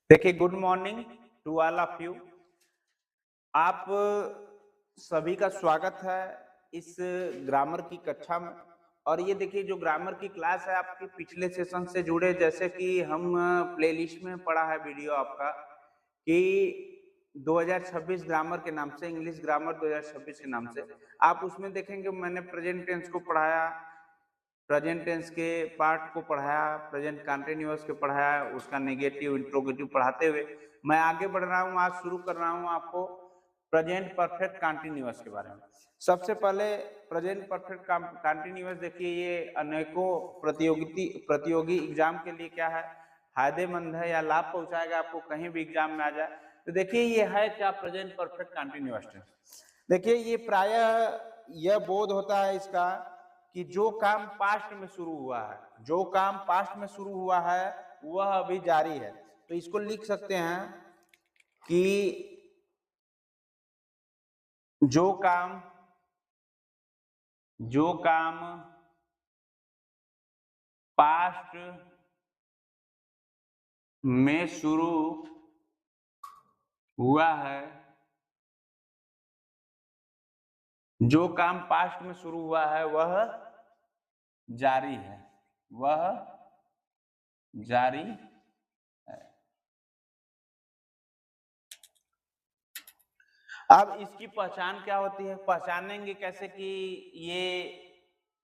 देखिए, good morning to all of you. आप सभी का स्वागत है इस ग्रामर की कक्षा में। और ये देखिए, जो ग्रामर की क्लास है आपकी पिछले सेशन से जुड़े, जैसे कि हम प्लेलिस्ट में पढ़ा है वीडियो आपका कि 2026 ग्रामर के नाम से, इंग्लिश ग्रामर 2026 के नाम से आप उसमें देखेंगे मैंने प्रेजेंट टेंस को पढ़ाया, प्रेजेंट टेंस के पार्ट को पढ़ाया, प्रेजेंट कंटिन्यूअस के पढ़ाया, उसका नेगेटिव इंट्रोगेटिव पढ़ाते हुए मैं आगे बढ़ रहा हूँ। आज शुरू कर रहा हूँ आपको प्रेजेंट परफेक्ट कंटिन्यूअस के बारे में। सबसे पहले प्रेजेंट परफेक्ट कंटिन्यूअस देखिए, ये अनेकों प्रतियोगी एग्जाम के लिए क्या है, फायदेमंद है या लाभ पहुंचाएगा आपको कहीं भी एग्जाम में आ जाए। तो देखिए, ये है क्या, प्रेजेंट परफेक्ट कंटिन्यूअस टेंस। देखिए, ये प्रायः यह बोध होता है इसका कि जो काम पास्ट में शुरू हुआ है, जो काम पास्ट में शुरू हुआ है वह अभी जारी है। तो इसको लिख सकते हैं कि जो काम पास्ट में शुरू हुआ है, जो काम पास्ट में शुरू हुआ है वह जारी है, वह जारी है। अब इसकी पहचान क्या होती है, पहचानेंगे कैसे कि ये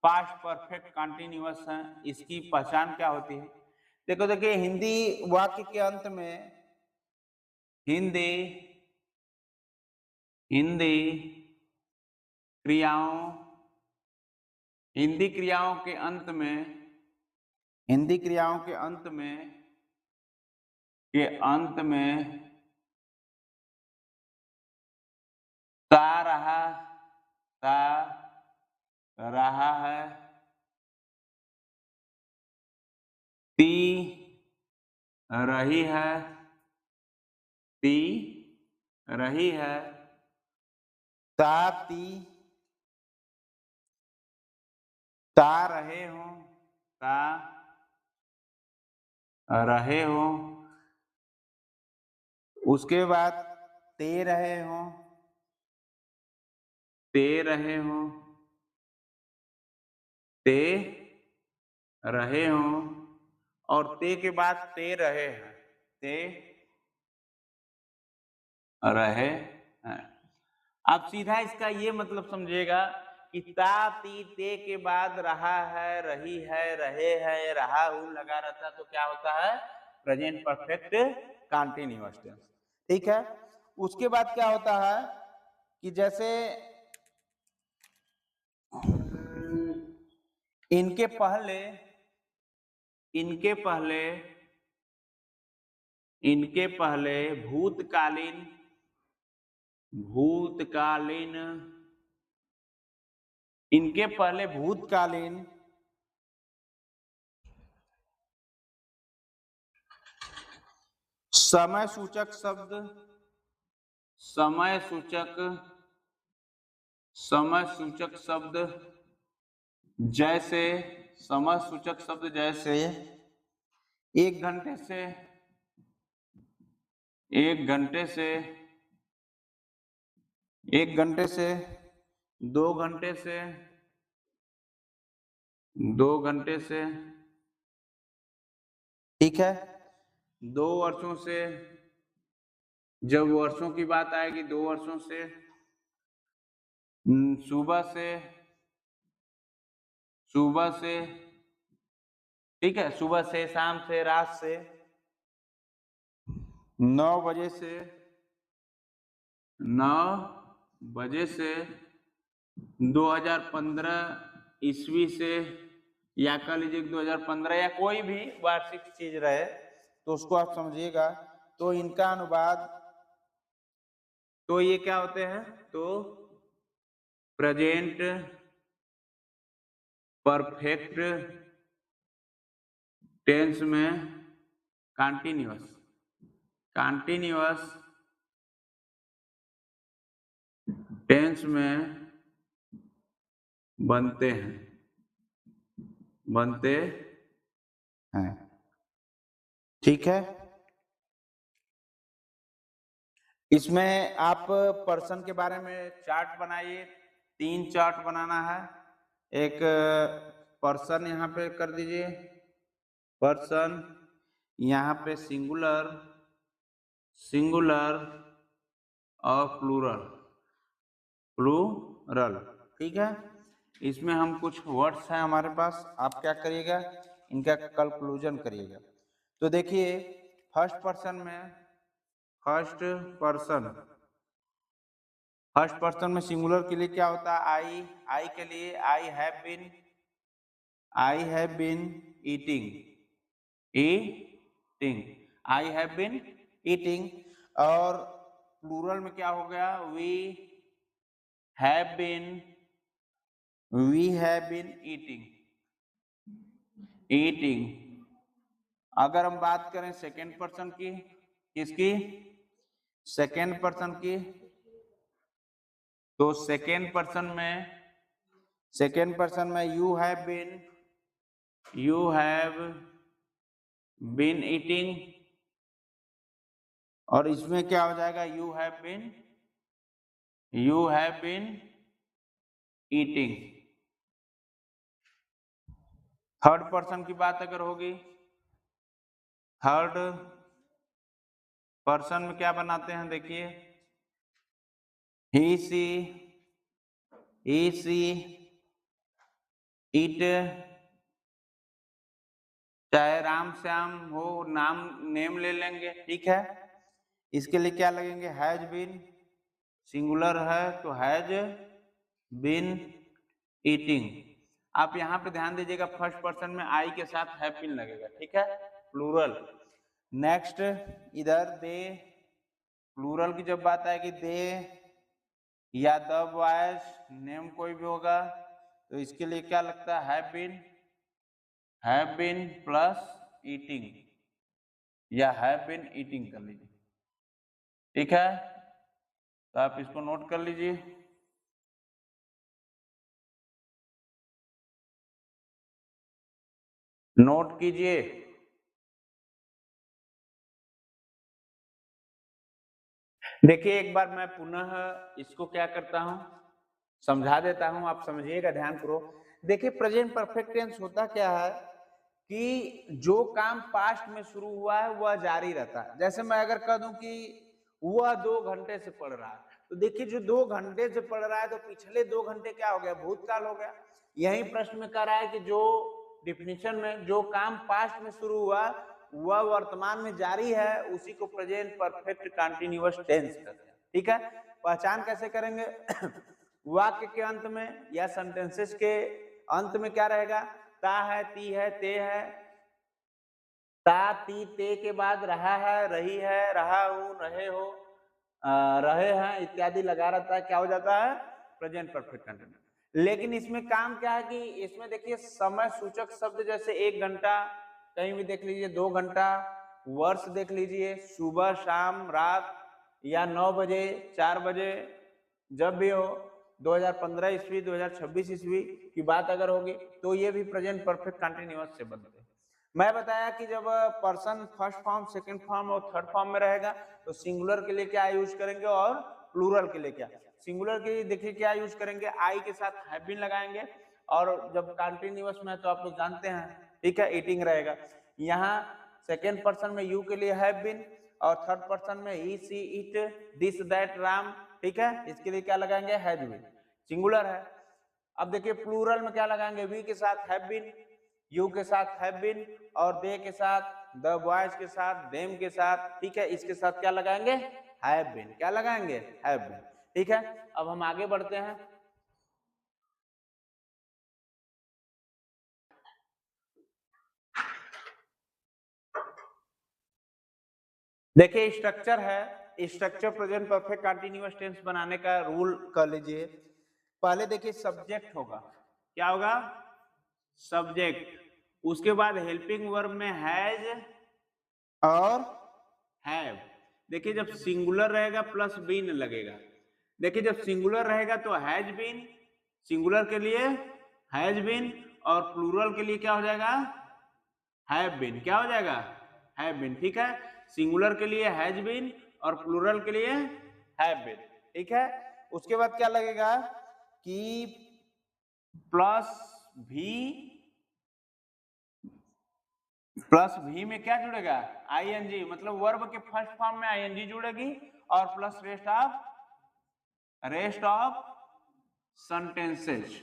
पास्ट परफेक्ट कंटिन्यूअस है, इसकी पहचान क्या होती है। देखो देखिए, हिंदी वाक्य के अंत में हिंदी हिंदी क्रियाओं हिंदी क्रियाओं के अंत में हिंदी क्रियाओं के अंत में ता रहा है, ती रही है, ती रही है, ती ता रहे हो, ता रहे हो, उसके बाद ते रहे हो, ते रहे हो, ते रहे हो, और ते के बाद ते रहे हैं, ते रहे हैं। आप सीधा इसका ये मतलब समझिएगा कि ता ती ते के बाद रहा है, रही है, रहे है, रहा हूं लगा रहता तो क्या होता है, प्रेजेंट परफेक्ट कंटिन्यूअस टेंस। ठीक है। उसके बाद क्या होता है कि जैसे इनके पहले इनके पहले इनके पहले भूतकालीन भूतकालीन इनके पहले भूतकालीन समय सूचक शब्द समय सूचक शब्द जैसे समय सूचक शब्द जैसे एक घंटे से 2 घंटे से 2 घंटे से, ठीक है। 2 वर्षों से, जब वर्षों की बात आएगी 2 वर्षों से, सुबह से, ठीक है, सुबह से, शाम से, रात से, 9 बजे से 2015 ईस्वी से, या कह लीजिए 2015 या कोई भी वार्षिक चीज रहे तो उसको आप समझिएगा। तो इनका अनुवाद, तो ये क्या होते हैं, तो प्रेजेंट परफेक्ट टेंस में कंटिन्यूअस टेंस में बनते हैं, ठीक है। इसमें आप पर्सन के बारे में चार्ट बनाइए, 3 चार्ट बनाना है। एक पर्सन यहाँ पे कर दीजिए, पर्सन, यहाँ पे सिंगुलर, सिंगुलर और प्लूरल, प्लूरल, ठीक है। इसमें हम कुछ वर्ड्स हैं हमारे पास, आप क्या करिएगा, इनका कंक्लूजन करिएगा। तो देखिए फर्स्ट पर्सन में, फर्स्ट पर्सन, फर्स्ट पर्सन में सिंगुलर के लिए क्या होता है, आई, आई के लिए I have been eating, eating, I have been eating. और प्लूरल में क्या हो गया, have been, we have been eating, eating. अगर हम बात करें सेकेंड पर्सन की, किसकी, सेकेंड पर्सन की, तो सेकेंड पर्सन में यू हैव बीन ईटिंग, और इसमें क्या हो जाएगा, you have been eating. Third person की बात अगर होगी, थर्ड पर्सन में क्या बनाते हैं, देखिए ही सी इट, चाहे राम श्याम हो, नेम ले लेंगे, ठीक है। इसके लिए क्या लगेंगे, हैज बीन, सिंगुलर है तो हैज बीन ईटिंग। आप यहाँ पे ध्यान दीजिएगा, फर्स्ट पर्सन में आई के साथ हैव बीन लगेगा, ठीक है, प्लूरल। नेक्स्ट इधर दे, प्लूरल की जब बात आएगी, दे या द बॉयज, नेम कोई भी होगा, तो इसके लिए क्या लगता है, हैव बीन प्लस ईटिंग, या हैव बीन ईटिंग कर लीजिए, ठीक है। तो आप इसको नोट कर लीजिए। नोट कीजिए। देखिए एक बार मैं पुनः इसको क्या करता हूं, समझा देता हूं, आप समझिएगा ध्यान पूर्वक। देखिए प्रेजेंट परफेक्ट टेंस होता क्या है कि जो काम पास्ट में शुरू हुआ है वह जारी रहता है। जैसे मैं अगर कह दूं कि वह 2 घंटे से पढ़ रहा है, तो देखिए जो 2 घंटे से पढ़ रहा है, तो पिछले 2 घंटे क्या हो गया, भूतकाल हो गया। यही प्रश्न में कह रहा है कि जो डिफिनीशन में जो काम पास्ट में शुरू हुआ वह वर्तमान में जारी है, उसी को प्रेजेंट परफेक्ट कंटीन्यूअस टेंस कहते हैं, ठीक है। पहचान कैसे करेंगे वाक्य के अंत में या सेंटेंसेस के अंत में क्या रहेगा, ता है, ती है, ते है, ता ती ते के बाद रहा है, रही है, रहा हूं, रहे हो, रहे हैं इत्यादि लगा रहता है, क्या हो जाता है, प्रेजेंट परफेक्ट कंटीन्यूअस। लेकिन इसमें काम क्या है कि इसमें देखिए समय सूचक शब्द, जैसे 1 घंटा कहीं भी देख लीजिए, 2 घंटा, वर्ष देख लीजिए, सुबह शाम रात, या 9 बजे 4 बजे, जब भी हो, 2015 ईस्वी 2026 ईस्वी की बात अगर होगी, तो ये भी प्रेजेंट परफेक्ट कंटीन्यूअस से बनते हैं। मैं बताया कि जब person first form, second form और थर्ड फॉर्म में रहेगा, तो सिंगुलर के लिए क्या यूज करेंगे और प्लूरल के लिए क्या। सिंगुलर के लिए देखिए क्या यूज करेंगे, आई के साथ हैव बीन लगाएंगे, और जब कंटीन्यूअस में तो आप लोग जानते हैं, ठीक है, ईटिंग रहेगा। यहाँ सेकेंड पर्सन में यू के लिए हैव बीन, और थर्ड पर्सन में he she it this that Ram, ठीक है, इसके लिए क्या लगाएंगे, हैज बीन, सिंगुलर है। अब देखिए प्लूरल में क्या लगाएंगे, वी के साथ हैव बीन, यू के साथ हैव बीन, और दे के साथ, द बॉयज के साथ, देम के साथ, ठीक है, इसके साथ क्या लगाएंगे, हैव बीन, क्या लगाएंगे, हैव बीन, ठीक है। अब हम आगे बढ़ते हैं। देखिए स्ट्रक्चर है, structure present perfect continuous tense बनाने का रूल कर लीजिए। पहले देखिए सब्जेक्ट होगा, क्या होगा, सब्जेक्ट, उसके बाद हेल्पिंग वर्ब में हैज और हैव। देखिए जब सिंगुलर रहेगा प्लस बीन लगेगा। देखिए जब सिंगुलर रहेगा तो हैज बीन, सिंगुलर के लिए हैज बीन, और प्लूरल के लिए क्या हो जाएगा, हैव बीन, क्या हो जाएगा, हैव बीन, ठीक है। सिंगुलर के लिए हैज बीन और प्लूरल के लिए हैव बीन। ठीक है, उसके बाद क्या लगेगा कि प्लस भी में क्या जुड़ेगा, आईएनजी, मतलब वर्ब के फर्स्ट फॉर्म में आईएनजी जुड़ेगी और प्लस रेस्ट ऑफ सेंटेंसेस।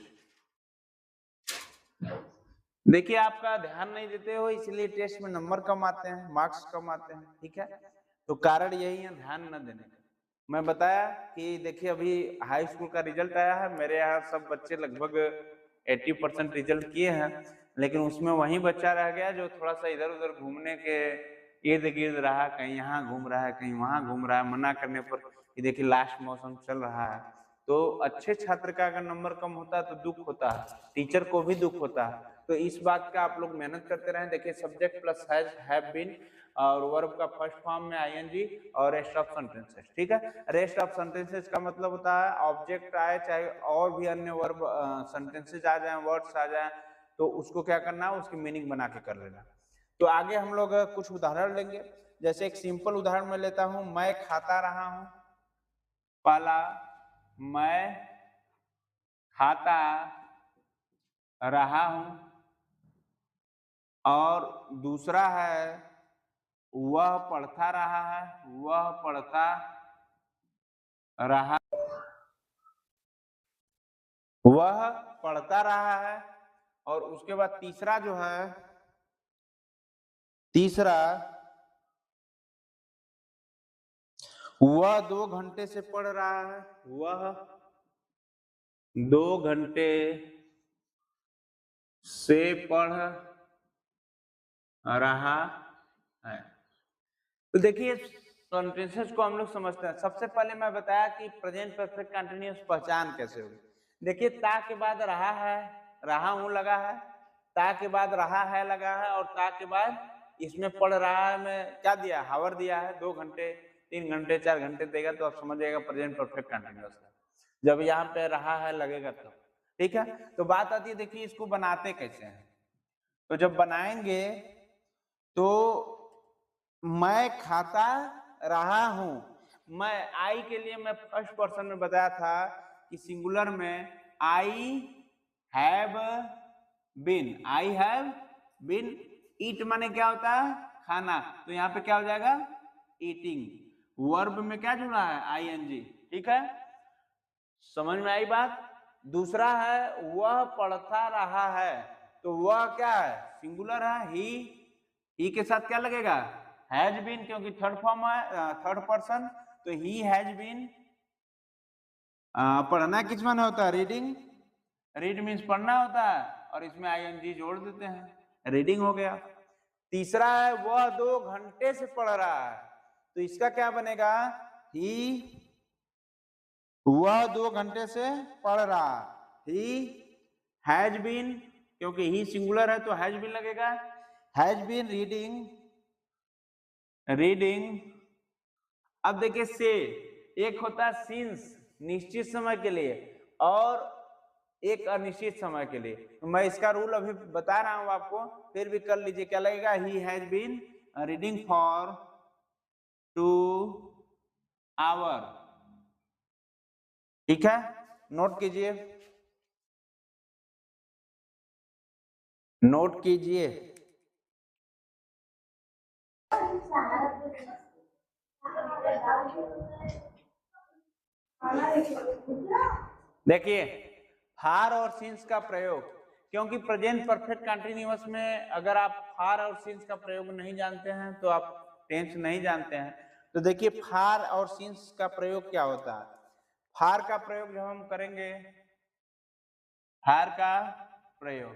देखिए आपका ध्यान नहीं देते हो इसलिए टेस्ट में नंबर कम आते हैं, मार्क्स कम आते हैं। ठीक है, तो कारण यही है ध्यान न देने का। मैं बताया कि देखिए अभी हाई स्कूल का रिजल्ट आया है, मेरे यहाँ सब बच्चे लगभग 80% रिजल्ट किए हैं, लेकिन उसमें वही बच्चा रह गया जो थोड़ा सा इधर उधर घूमने के इर्द गिर्द रहा, कहीं यहाँ घूम रहा है कहीं वहां घूम रहा है, मना करने पर कि देखिए लास्ट मौसम चल रहा है। तो अच्छे छात्र का अगर नंबर कम होता है तो दुख होता है, टीचर को भी दुख होता है। तो इस बात का आप लोग मेहनत करते रहें। देखिए सब्जेक्ट प्लस हैव बीन और वर्ब का फर्स्ट फॉर्म में आईएनजी और रेस्ट ऑफ सेंटेंसेस। ठीक है, रेस्ट ऑफ सेंटेंसेस का मतलब होता है ऑब्जेक्ट आए चाहे और भी अन्य वर्ब सेंटेंसेस आ जाए, वर्ड्स आ जाए, तो उसको क्या करना है, उसकी मीनिंग बना के कर लेना। तो आगे हम लोग कुछ उदाहरण लेंगे। जैसे एक सिंपल उदाहरण मैं लेता हूं, मैं खाता रहा हूं। पहला, मैं खाता रहा हूं, और दूसरा है वह पढ़ता रहा है, वह पढ़ता रहा, वह पढ़ता रहा है। और उसके बाद तीसरा जो है, तीसरा वह 2 घंटे से पढ़ रहा है, वह 2 घंटे से पढ़ रहा है। तो देखिए सेंटेंसेस को हम लोग समझते हैं। सबसे पहले मैं बताया कि प्रेजेंट परफेक्ट कंटीन्यूअस पहचान कैसे होगी। देखिए ता के बाद रहा है, रहा हूं लगा है, ता के बाद रहा है लगा है, और ता के बाद इसमें पढ़ रहा है में क्या दिया, हावर दिया है। 2 घंटे 3 घंटे 4 घंटे देगा तो आप समझ जाएगा प्रेजेंट परफेक्ट कंटीन्यूअस है, जब यहाँ पे रहा है लगेगा तो। ठीक है, तो बात आती है देखिए इसको बनाते कैसे हैं। तो जब बनाएंगे तो मैं खाता रहा हूं, मैं आई के लिए मैं फर्स्ट पर्सन में बताया था कि सिंगुलर में I have been, I have been. It माने क्या होता है, खाना, तो यहाँ पे क्या हो जाएगा, ईटिंग। वर्ब में क्या जुड़ा है, आईएनजी। ठीक है, समझ में आई बात। दूसरा है वह पढ़ता रहा है, तो वह क्या है, सिंगुलर है, ही के साथ क्या लगेगा, हैज बीन, क्योंकि थर्ड फॉर्म है, थर्ड पर्सन, तो ही हैज बीन। पढ़ना किस माने होता है, रीडिंग, रीड मीन्स पढ़ना होता है, और इसमें आईएनजी जोड़ देते हैं, रीडिंग हो गया। तीसरा है वह 2 घंटे से पढ़ रहा है, तो इसका क्या बनेगा, ही, वह 2 घंटे से पढ़ रहा, ही हैज बीन, क्योंकि ही सिंगुलर है तो हैज बीन लगेगा, हैज बीन रीडिंग, रीडिंग। अब देखिए से, एक होता है सिंस निश्चित समय के लिए, और एक अनिश्चित समय के लिए। तो मैं इसका रूल अभी बता रहा हूं आपको, फिर भी कर लीजिए। क्या लगेगा, he has been reading for 2 hour. ठीक है, नोट कीजिए, नोट कीजिए। देखिए फार और सिंस का प्रयोग, क्योंकि प्रेजेंट परफेक्ट कंटीन्यूअस में अगर आप फार और सिंस का प्रयोग नहीं जानते हैं तो आप टेंस नहीं जानते हैं। तो देखिए फार और सिंस का प्रयोग क्या होता है। फार का प्रयोग जब हम करेंगे, फार का प्रयोग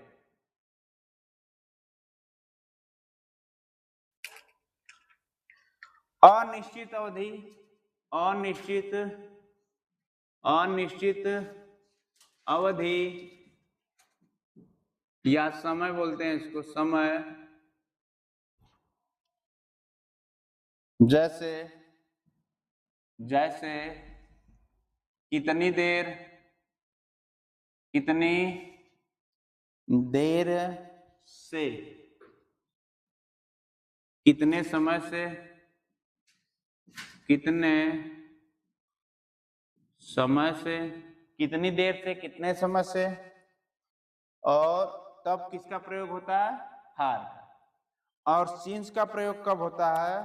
अनिश्चित अवधि, अनिश्चित, अनिश्चित अवधि या समय बोलते हैं इसको, समय, जैसे, जैसे कितनी देर, कितनी देर से, कितने समय से, कितने समय से, कितनी देर से, कितने समय से, और तब किसका प्रयोग होता है, हार का। और सिंस का प्रयोग कब होता है,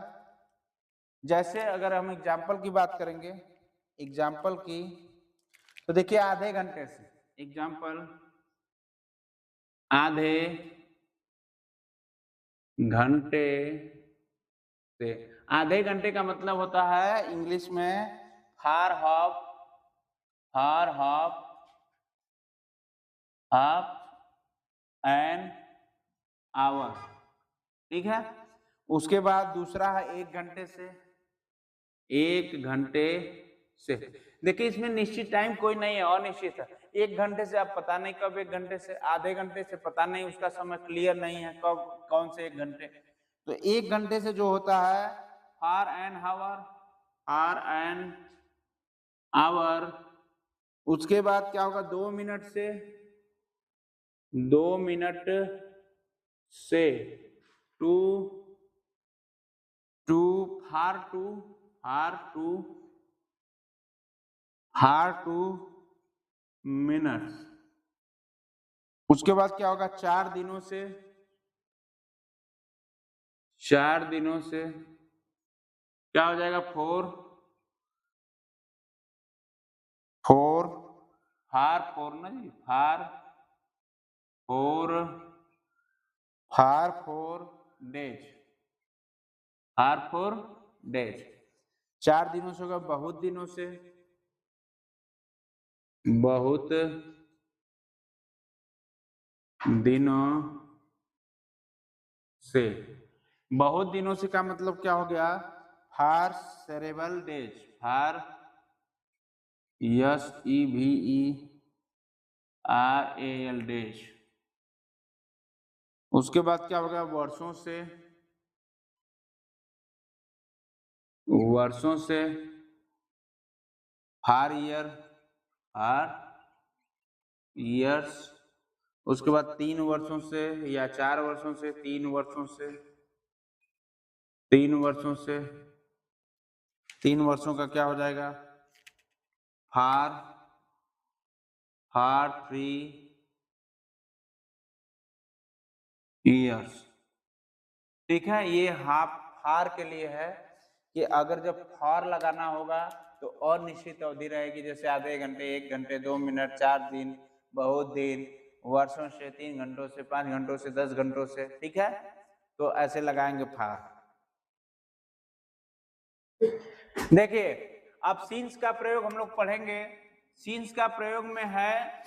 जैसे अगर हम एग्जाम्पल की बात करेंगे, एग्जाम्पल की, तो देखिए आधे घंटे से, एग्जाम्पल आधे घंटे से। आधे घंटे का मतलब होता है इंग्लिश में हाफ एन आवर, ठीक है। उसके बाद दूसरा है 1 घंटे से, 1 घंटे से। देखिए इसमें निश्चित टाइम कोई नहीं है, अनिश्चित है। 1 घंटे से आप पता नहीं कब 1 घंटे से, आधे घंटे से पता नहीं, उसका समय क्लियर नहीं है कब कौन से 1 घंटे। तो 1 घंटे से जो होता है हार एन आवर। उसके बाद क्या होगा, 2 मिनट से, 2 मिनट से, टू मिनट्स। उसके बाद क्या होगा, 4 दिनों से, 4 दिनों से क्या हो जाएगा, 4 ना जी, डेज, 4 दिनों से होगा, बहुत दिनों से, बहुत दिनों से। बहुत दिनों से का मतलब क्या हो गया, for cerebral days, SEVERAL days. उसके बाद क्या हो गया, वर्षों से, फॉर ईयर्स। उसके बाद 3 वर्षों से या 4 वर्षों से, 3 वर्षों से, 3 वर्षों से, 3 वर्षों का क्या हो जाएगा, फॉर 3 ईयर्स, ठीक है। ये हार के लिए है कि अगर जब फॉर लगाना होगा तो अनिश्चित अवधि रहेगी, जैसे आधे घंटे, 1 घंटे, 2 मिनट, 4 दिन, बहुत दिन, वर्षों से, 3 घंटों से, 5 घंटों से, 10 घंटों से, ठीक है। तो ऐसे लगाएंगे फॉर। देखिए अब सीन्स का प्रयोग हम लोग पढ़ेंगे। सीन्स का प्रयोग में है,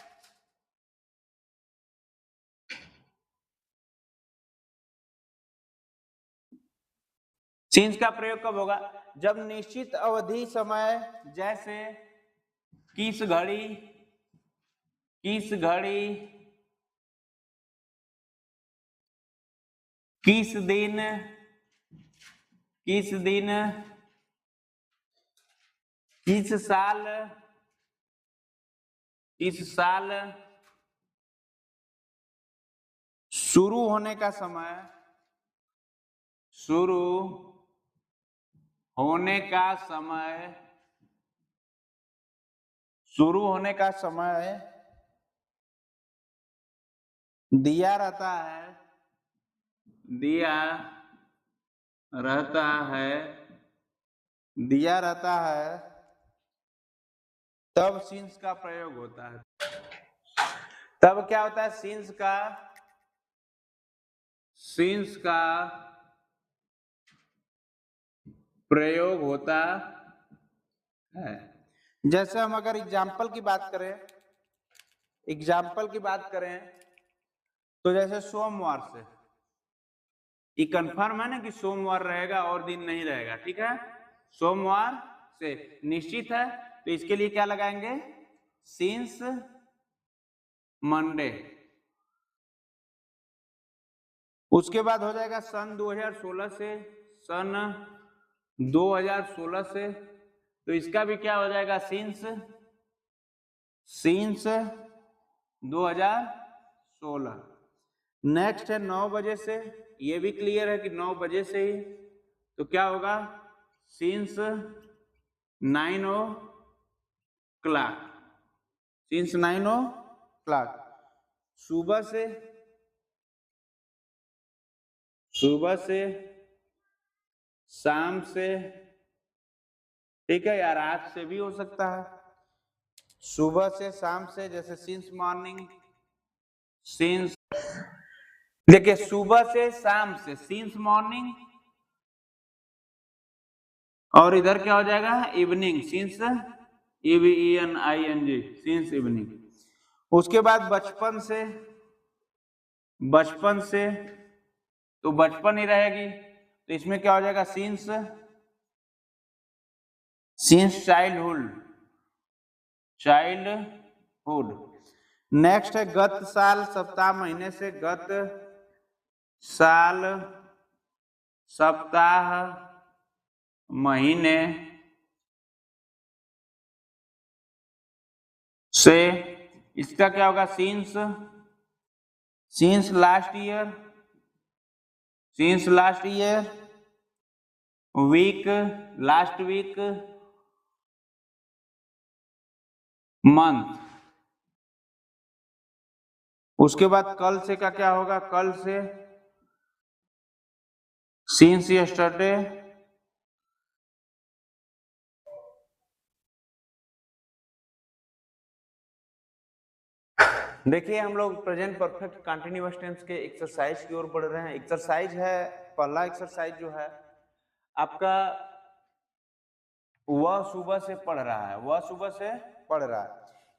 सीन्स का प्रयोग कब होगा, जब निश्चित अवधि समय, जैसे किस घड़ी, किस दिन, किस साल, शुरू होने का समय, शुरू होने का समय दिया रहता है, तब सीन्स का प्रयोग होता है। तब क्या होता है, सीन्स का प्रयोग होता है। जैसे हम अगर एग्जाम्पल की बात करें, तो जैसे सोमवार से, ये कंफर्म है ना कि सोमवार रहेगा और दिन नहीं रहेगा, ठीक है। सोमवार से निश्चित है, तो इसके लिए क्या लगाएंगे, सिंस मंडे। उसके बाद हो जाएगा सन 2016 से, तो इसका भी क्या हो जाएगा, सिंस 2016। नेक्स्ट है 9 बजे से, ये भी क्लियर है कि 9 बजे से ही, तो क्या होगा, सिंस 9 o'clock, सिंस 9 o'clock, सुबह से शाम से, ठीक है, या रात से भी हो सकता है। सुबह से शाम से, जैसे सिंस मॉर्निंग, सिंस, देखिए सुबह से शाम से सिंस मॉर्निंग, और इधर क्या हो जाएगा evening, since EVENING, since evening. उसके बाद बचपन से तो बचपन ही रहेगी, तो इसमें क्या हो जाएगा सिंस चाइल्डहुड। नेक्स्ट है गत साल, सप्ताह महीने से, गत साल सप्ताह महीने से, इसका क्या होगा since last year, week, last week, month. उसके बाद कल से का क्या होगा, कल से सिंस यस्टरडे, देखिए हम लोग प्रेजेंट परफेक्ट कंटिन्यूअस टेंस के एक्सरसाइज की ओर बढ़ रहे हैं। एक्सरसाइज है, पहला एक्सरसाइज जो है आपका, वह सुबह से पढ़ रहा है, वह सुबह से पढ़ रहा है।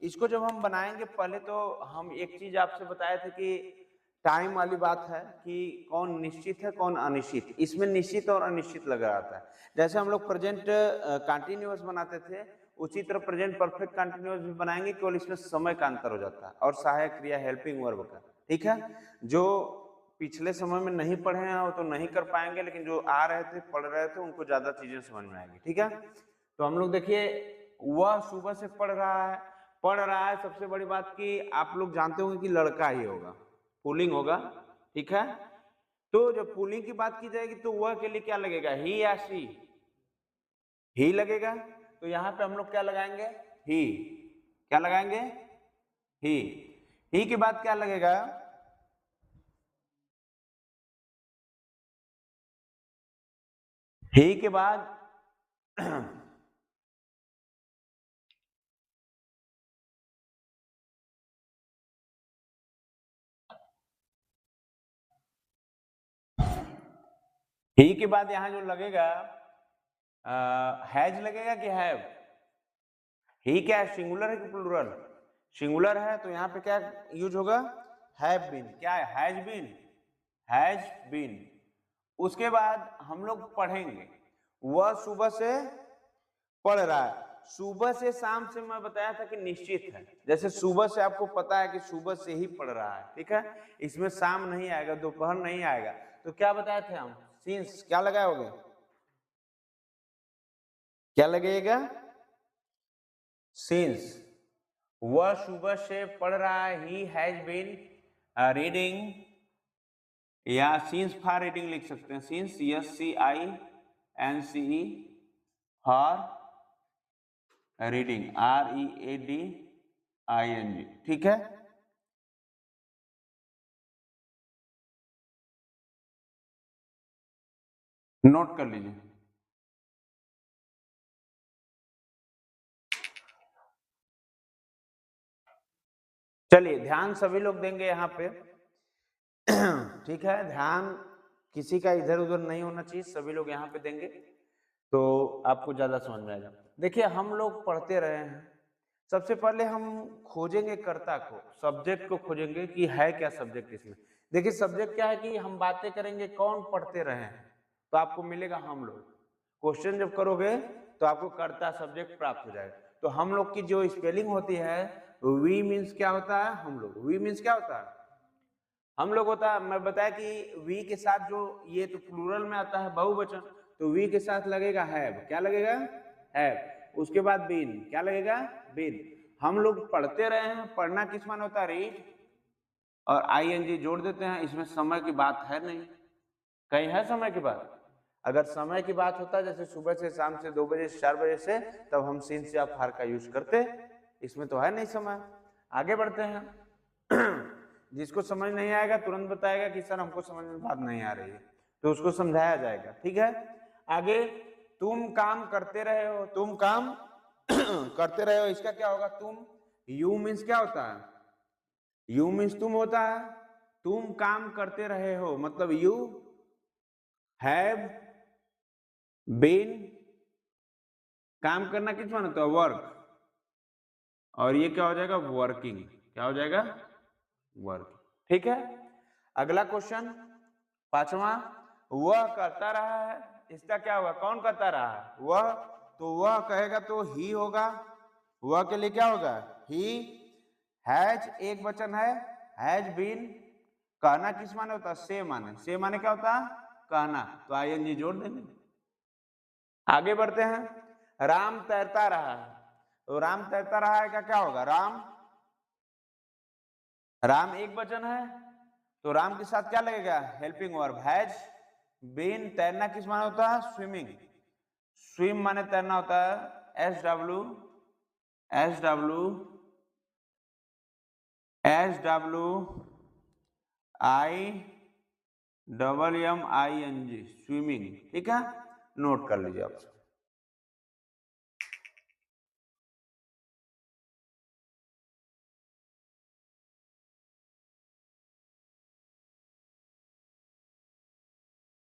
इसको जब हम बनाएंगे, पहले तो हम एक चीज आपसे बताए थे कि टाइम वाली बात है कि कौन निश्चित है कौन अनिश्चित। इसमें निश्चित और अनिश्चित लगा रहता है। जैसे हम लोग प्रेजेंट कंटिन्यूअस बनाते थे, उसी तरह प्रेजेंट परफेक्ट कंटिन्यूअस भी बनाएंगे, केवल इसमें समय का अंतर हो जाता है और सहायक क्रिया हेल्पिंग वर्ब का, ठीक है। जो पिछले समय में नहीं पढ़े हैं वो तो नहीं कर पाएंगे, लेकिन जो आ रहे थे पढ़ रहे थे उनको ज्यादा चीजें समझ में आएगी, ठीक है। तो हम लोग देखिए, वह सुबह से पढ़ रहा है। सबसे बड़ी बात कि आप लोग जानते होंगे कि लड़का ही होगा, पुल्लिंग होगा, ठीक है। तो जब पुल्लिंग की बात की जाएगी तो वह के लिए क्या लगेगा, ही या सी, ही लगेगा। तो यहाँ पे हम लोग क्या लगाएंगे, ही, क्या लगाएंगे, ही के बाद क्या लगेगा, ही के बाद ही के बाद यहां जो लगेगा हैज लगेगा कि हैव। ही क्या है, सिंगुलर है कि प्लूरल, सिंगुलर है, तो यहाँ पे क्या यूज होगा, हैव बीन। क्या है, हैज बीन। उसके बाद हम लोग पढ़ेंगे, वह सुबह से पढ़ रहा है। सुबह से शाम से मैं बताया था कि निश्चित है। जैसे सुबह से आपको पता है कि सुबह से ही पढ़ रहा है, ठीक है, इसमें शाम नहीं आएगा, दोपहर नहीं आएगा। तो क्या बताए थे हम, सिंस, क्या लगाओगे, क्या लगेगा, सिंस। वह सुबह से पढ़ रहा है, ही हैज बीन रीडिंग, या सिंस फॉर रीडिंग लिख सकते हैं, since SCINCE for reading, READING, ठीक है। नोट कर लीजिए। चलिए ध्यान सभी लोग देंगे यहाँ पे, ठीक है, ध्यान किसी का इधर उधर नहीं होना चाहिए, सभी लोग यहाँ पे देंगे तो आपको ज्यादा समझ में आएगा। देखिए हम लोग पढ़ते रहे हैं, सबसे पहले हम खोजेंगे कर्ता को, सब्जेक्ट को खोजेंगे कि है क्या सब्जेक्ट इसमें। देखिए सब्जेक्ट क्या है कि हम बातें करेंगे, कौन पढ़ते रहे हैं, तो आपको मिलेगा हम लोग। क्वेश्चन जब करोगे तो आपको कर्ता सब्जेक्ट प्राप्त हो जाएगा। तो हम लोग की जो स्पेलिंग होती है, वी मीन्स क्या होता है, हम लोग, वी मीन्स क्या होता है, हम लोग होता है। मैं बताया कि वी के साथ जो, ये तो प्लूरल में आता है बहुवचन, तो वी के साथ लगेगा हैव, क्या लगेगा, हैव। उसके बाद बीन, क्या लगेगा, बीन। हम लोग पढ़ते रहे हैं, पढ़ना किस मान होता है, रीड, और ING जोड़ देते हैं। इसमें समय की बात है नहीं, कहीं है समय की बात, अगर समय की बात होता है जैसे सुबह से शाम से 2 बजे से 4 बजे से, तब हम सिंस या फार का यूज करते। इसमें तो है नहीं समय। आगे बढ़ते हैं। जिसको समझ नहीं आएगा तुरंत बताएगा कि सर हमको समझ में बात नहीं आ रही है, तो उसको समझाया जाएगा। ठीक है, आगे तुम काम करते रहे हो, तुम काम करते रहे हो, इसका क्या होगा? तुम, यू मीन्स क्या होता है? यू मीन्स तुम होता है। तुम काम करते रहे हो मतलब यू हैव बीन, काम करना किस माने होता है? वर्क, और ये क्या हो जाएगा? वर्किंग। क्या हो जाएगा? वर्क। ठीक है, अगला क्वेश्चन 5वां, वह करता रहा है, इसका क्या होगा? कौन करता रहा है? वह, तो वह कहेगा तो ही होगा। वह के लिए क्या होगा? ही। हैज एक वचन है, हैज बीन। कहना किस माने होता है? से माने। से माने क्या होता है? कहना, तो आईएनजी जोड़ देंगे। आगे बढ़ते हैं, राम तैरता रहा है, तो राम तैरता रहा है का क्या होगा? राम, राम एक वचन है, तो राम के साथ क्या लगेगा? Helping verb has been. तैरना किस माने होता है? स्विमिंग। स्विम माने तैरना होता है, S W I double M I N G, swimming. ठीक है, नोट कर लीजिए आप।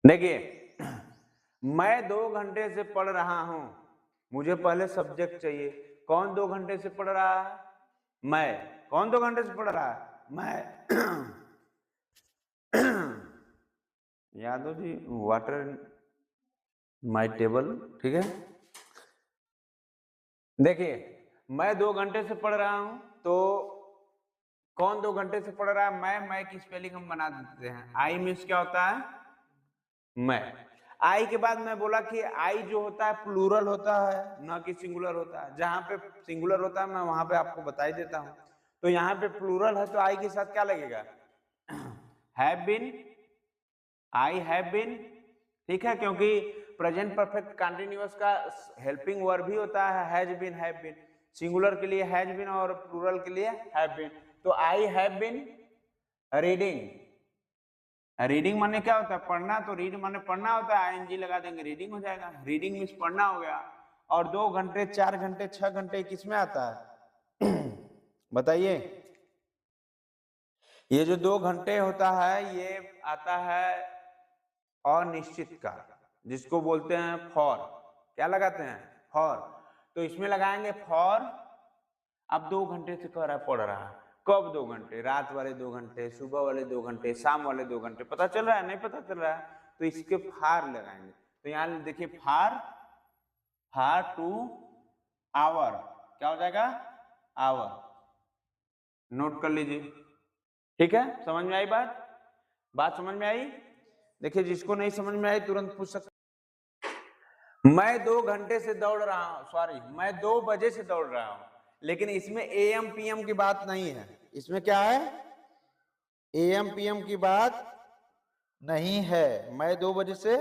देखिए, मैं 2 घंटे से पढ़ रहा हूं, मुझे पहले सब्जेक्ट चाहिए। कौन 2 घंटे से पढ़ रहा है? मैं। कौन 2 घंटे से पढ़ रहा है? मैं। यादव जी, वाटर माई टेबल। ठीक है, देखिए मैं 2 घंटे से पढ़ रहा हूं, तो कौन 2 घंटे से पढ़ रहा है? मैं की स्पेलिंग हम बना देते हैं। आई मीन्स क्या होता है? मैं। आई के बाद मैं बोला कि आई जो होता है प्लूरल होता है, न कि सिंगुलर होता है। जहां पे सिंगुलर होता है मैं वहां पे आपको बता ही देता हूं। तो यहाँ पे प्लूरल है, तो आई के साथ क्या लगेगा? Have been, I have been. ठीक है, क्योंकि प्रेजेंट परफेक्ट कंटिन्यूअस का हेल्पिंग वर्ब भी होता है has been, have been. Singular के लिए हैज बीन और प्लूरल के लिए हैव बीन। तो I have been reading. Reading माने क्या होता है? पढ़ना। तो रीड माने पढ़ना होता है, आईएनजी लगा देंगे, रीडिंग हो जाएगा। रीडिंग मीन्स पढ़ना हो गया। और 2 घंटे, 4 घंटे, 6 घंटे किस में आता है? बताइए। ये जो 2 घंटे होता है ये आता है अनिश्चित का, जिसको बोलते हैं फॉर। क्या लगाते हैं? फॉर। तो इसमें लगाएंगे फॉर। अब 2 घंटे से कह रहा है पढ़ रहा है, कब 2 घंटे? रात वाले 2 घंटे, सुबह वाले 2 घंटे, शाम वाले 2 घंटे। पता चल रहा है? नहीं पता चल रहा है? तो इसके फार लगाएंगे। तो यहाँ देखिए फार, फार टू आवर, क्या हो जाएगा? आवर। नोट कर लीजिए। ठीक है, समझ में आई बात? बात समझ में आई? देखिए, जिसको नहीं समझ में आई तुरंत पूछ सकते। मैं 2 घंटे से दौड़ रहा हूं, सॉरी मैं 2 बजे से दौड़ रहा हूं, लेकिन इसमें एएम पीएम की बात नहीं है। इसमें क्या है? एएम पीएम की बात नहीं है। मैं 2 बजे से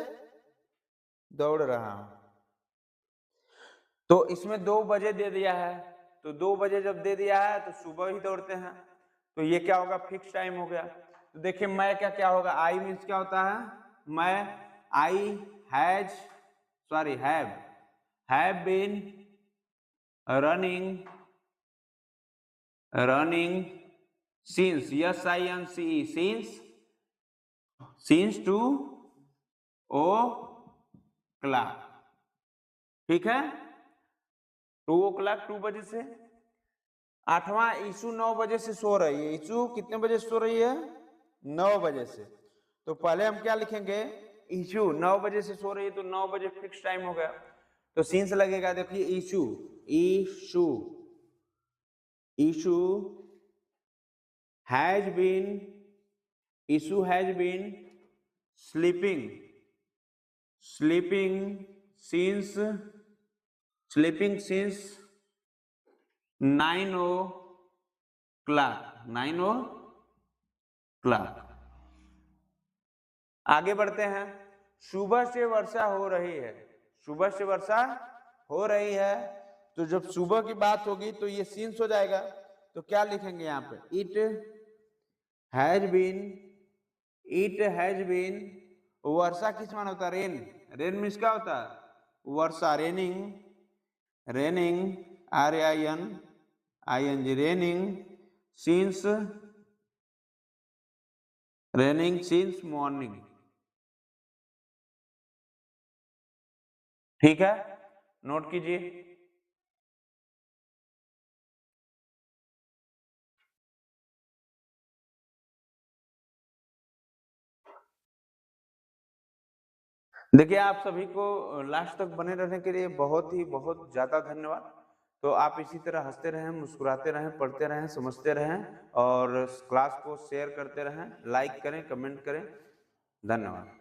दौड़ रहा हूं, तो इसमें 2 बजे दे दिया है, तो 2 बजे जब दे दिया है तो सुबह ही दौड़ते हैं, तो ये क्या होगा? फिक्स टाइम हो गया। तो देखिए मैं क्या क्या होगा? आई मीन्स क्या होता है? मैं। I has, sorry have been running since, yes I N C, since 2 o'clock। ठीक है, 2 o'clock 2 बजे से। 8वां, ईशु 9 बजे से सो रही है। ईशु कितने बजे से सो रही है? 9 बजे से। तो पहले हम क्या लिखेंगे? ईशु 9 बजे से सो रही है, तो 9 बजे फिक्स टाइम हो गया, तो सिंस लगेगा। देखिए Ishu, Ishu Ishu has been, Ishu has been sleeping since 9 o'clock। आगे बढ़ते हैं, सुबह से वर्षा हो रही है, सुबह से वर्षा हो रही है। तो जब सुबह की बात होगी तो ये सीन्स हो जाएगा। तो क्या लिखेंगे यहाँ पे, it has been, it has been, वर्षा किस मान होता है, रेन, रेन मीन्स क्या होता है, वर्षा, raining, raining, RAIN, raining since, raining since morning. ठीक है, नोट कीजिए। देखिए, आप सभी को लास्ट तक बने रहने के लिए बहुत ज्यादा धन्यवाद। तो आप इसी तरह हंसते रहें, मुस्कुराते रहें, पढ़ते रहें, समझते रहें और क्लास को शेयर करते रहें, लाइक करें, कमेंट करें। धन्यवाद।